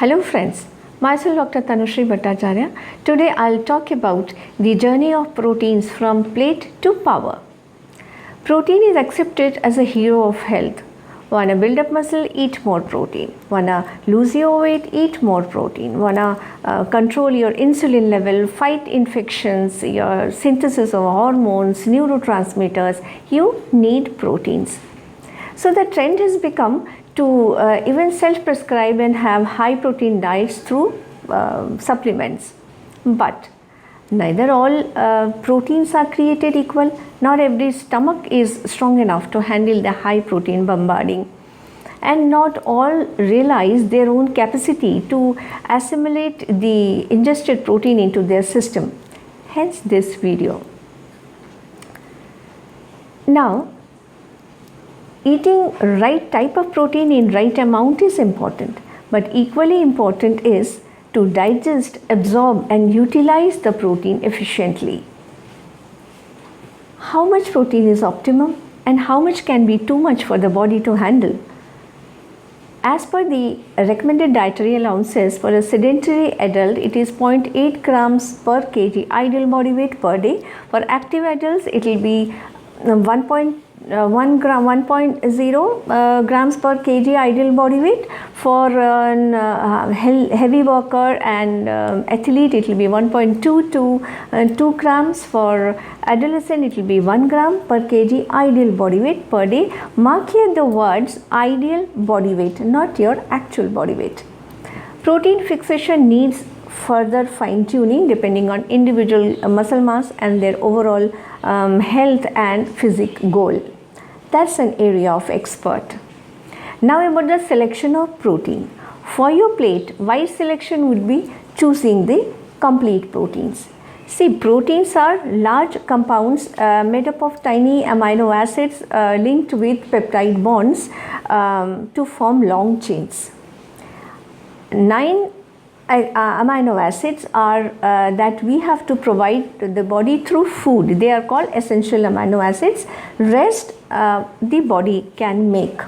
Hello friends, myself Dr. Tanushree Bhattacharya. Today I'll talk about the journey of proteins from plate to power. Protein is accepted as a hero of health. Wanna build up muscle, eat more protein. Wanna lose your weight, eat more protein. Wanna control your insulin level, fight infections, your synthesis of hormones, neurotransmitters, you need proteins. So the trend has become to even self-prescribe and have high protein diets through supplements. But neither all proteins are created equal. Not every stomach is strong enough to handle the high protein bombarding. And not all realize their own capacity to assimilate the ingested protein into their system. Hence this video. Now, eating right type of protein in right amount is important, but equally important is to digest, absorb and utilize the protein efficiently. How much protein is optimum and how much can be too much for the body to handle? As per the recommended dietary allowances for a sedentary adult, it is 0.8 grams per kg ideal body weight per day. For active adults, it will be 1.0 grams per kg ideal body weight. For heavy worker and athlete, it will be 1.2 to 2 grams. For adolescent, it will be 1 gram per kg ideal body weight per day. Mark here the words ideal body weight, not your actual body weight. Protein fixation needs further fine tuning depending on individual muscle mass and their overall health and physique goal. That's an area of expert. Now about the selection of protein. For your plate, wise selection would be choosing the complete proteins. See, proteins are large compounds made up of tiny amino acids linked with peptide bonds to form long chains. 9 amino acids are that we have to provide to the body through food. They are called essential amino acids. Rest the body can make.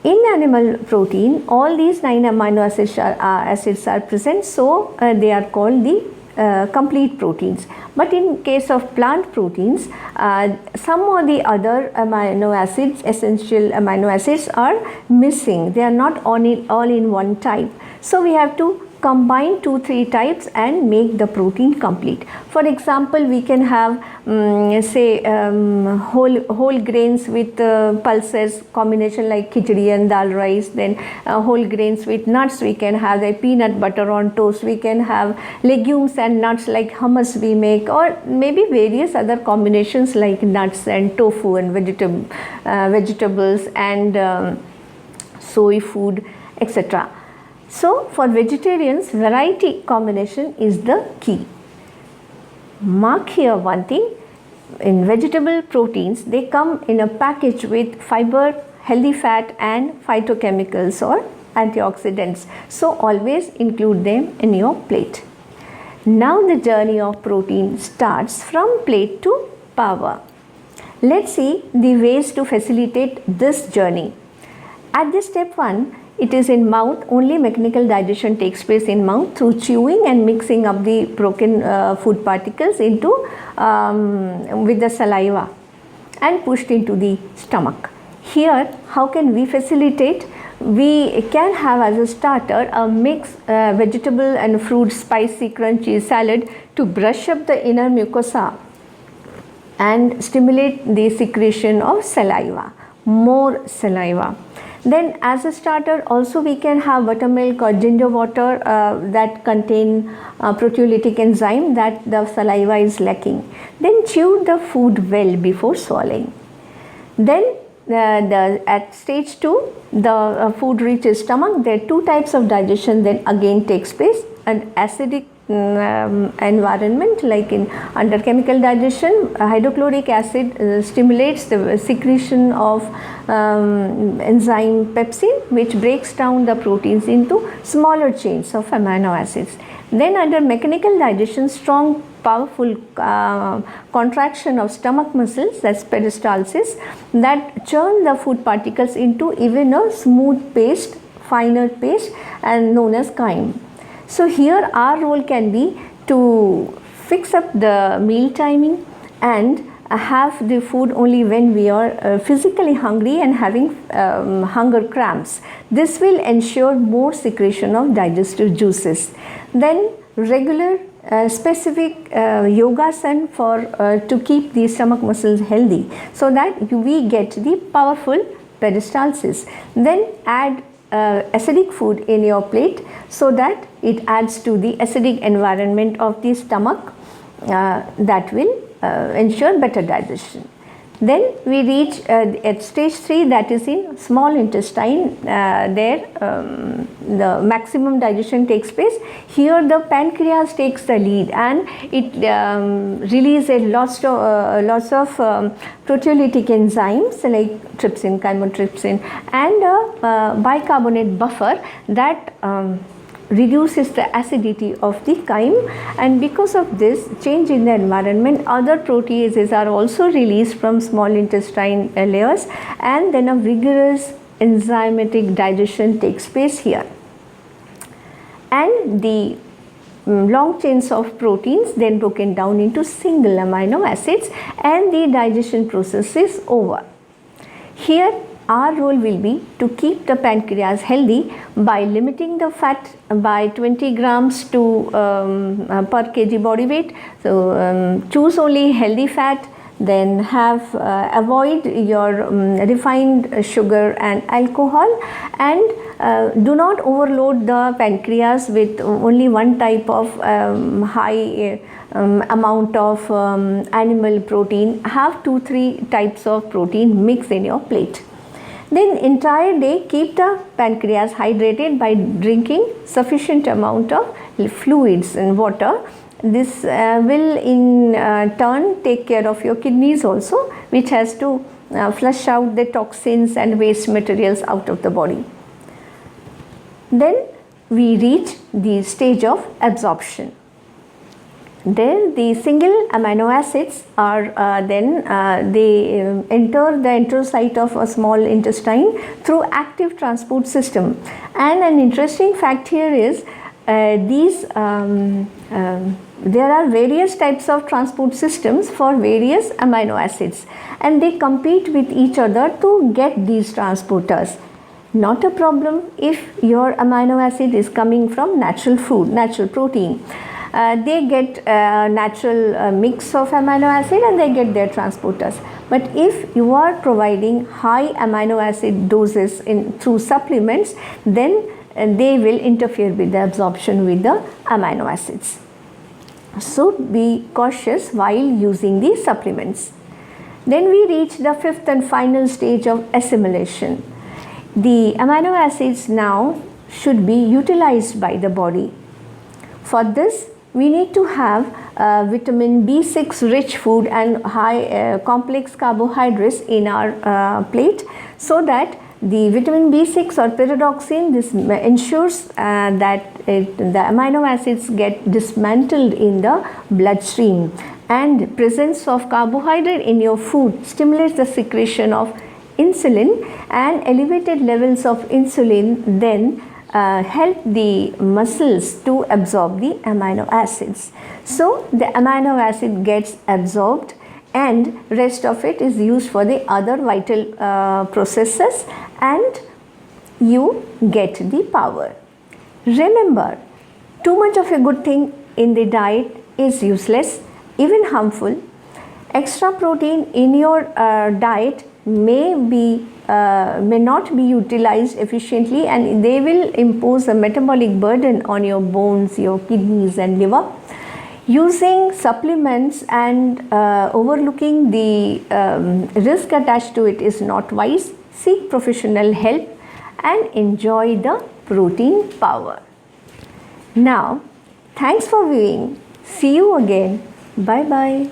In animal protein, all these 9 amino acids are present, so they are called the complete proteins. But in case of plant proteins, some or the other amino acids, essential amino acids are missing. They are not all in one type. So we have to combine 2-3 types and make the protein complete. For example, we can have whole grains with pulses combination like khichdi and dal rice. Then whole grains with nuts, we can have the peanut butter on toast. We can have legumes and nuts like hummus we make, or maybe various other combinations like nuts and tofu and vegetables and soy food, etc. So for vegetarians, variety combination is the key. Mark here one thing, in vegetable proteins, they come in a package with fiber, healthy fat and phytochemicals or antioxidants. So always include them in your plate. Now the journey of protein starts from plate to power. Let's see the ways to facilitate this journey. At this step 1, it is in mouth. Only mechanical digestion takes place in mouth through chewing and mixing up the broken food particles into with the saliva and pushed into the stomach. Here, how can we facilitate? We can have as a starter a mixed vegetable and fruit spicy crunchy salad to brush up the inner mucosa and stimulate the secretion of saliva, more saliva. Then as a starter also we can have buttermilk or ginger water that contain proteolytic enzyme that the saliva is lacking. Then chew the food well before swallowing. Then at stage 2, the food reaches stomach. There are 2 types of digestion then again takes place. An acidic environment like in under chemical digestion, hydrochloric acid stimulates the secretion of enzyme pepsin, which breaks down the proteins into smaller chains of amino acids. Then under mechanical digestion, strong powerful contraction of stomach muscles, that's peristalsis, that churn the food particles into even a smooth paste finer paste and known as chyme. So here our role can be to fix up the meal timing and have the food only when we are physically hungry and having hunger cramps. This will ensure more secretion of digestive juices. Then regular specific yogasana for to keep the stomach muscles healthy, so that we get the powerful peristalsis. Then add acidic food in your plate, so that it adds to the acidic environment of the stomach, that will ensure better digestion. Then we reach at stage 3, that is in small intestine. There the maximum digestion takes place. Here the pancreas takes the lead, and it releases lots of proteolytic enzymes like trypsin, chymotrypsin, and bicarbonate buffer that reduces the acidity of the chyme. And because of this change in the environment, other proteases are also released from small intestine layers, and then a vigorous enzymatic digestion takes place here. And the long chains of proteins then broken down into single amino acids, and the digestion process is over. Here our role will be to keep the pancreas healthy by limiting the fat by 20 grams to per kg body weight. So choose only healthy fat, then have avoid your refined sugar and alcohol, and do not overload the pancreas with only one type of high amount of animal protein. Have 2-3 types of protein mixed in your plate. Then entire day keep the pancreas hydrated by drinking sufficient amount of fluids and water. This will in turn take care of your kidneys also, which has to flush out the toxins and waste materials out of the body. Then we reach the stage of absorption. There the single amino acids are they enter the enterocyte of a small intestine through active transport system. And an interesting fact here is there are various types of transport systems for various amino acids, and they compete with each other to get these transporters. Not a problem if your amino acid is coming from natural food, natural protein. They get a natural mix of amino acid and they get their transporters. But if you are providing high amino acid doses through supplements, then they will interfere with the absorption with the amino acids. So be cautious while using these supplements. Then we reach the 5th and final stage of assimilation. The amino acids now should be utilized by the body. For this, we need to have vitamin B6 rich food and high complex carbohydrates in our plate, so that the vitamin B6 or pyridoxine, this ensures that the amino acids get dismantled in the bloodstream, and presence of carbohydrate in your food stimulates the secretion of insulin, and elevated levels of insulin then help the muscles to absorb the amino acids. So the amino acid gets absorbed, and rest of it is used for the other vital processes, and you get the power. Remember, too much of a good thing in the diet is useless, even harmful. Extra protein in your diet may not be utilized efficiently, and they will impose a metabolic burden on your bones, your kidneys and liver. Using supplements and overlooking the risk attached to it is not wise. Seek professional help and enjoy the protein power. Now, thanks for viewing. See you again. Bye bye.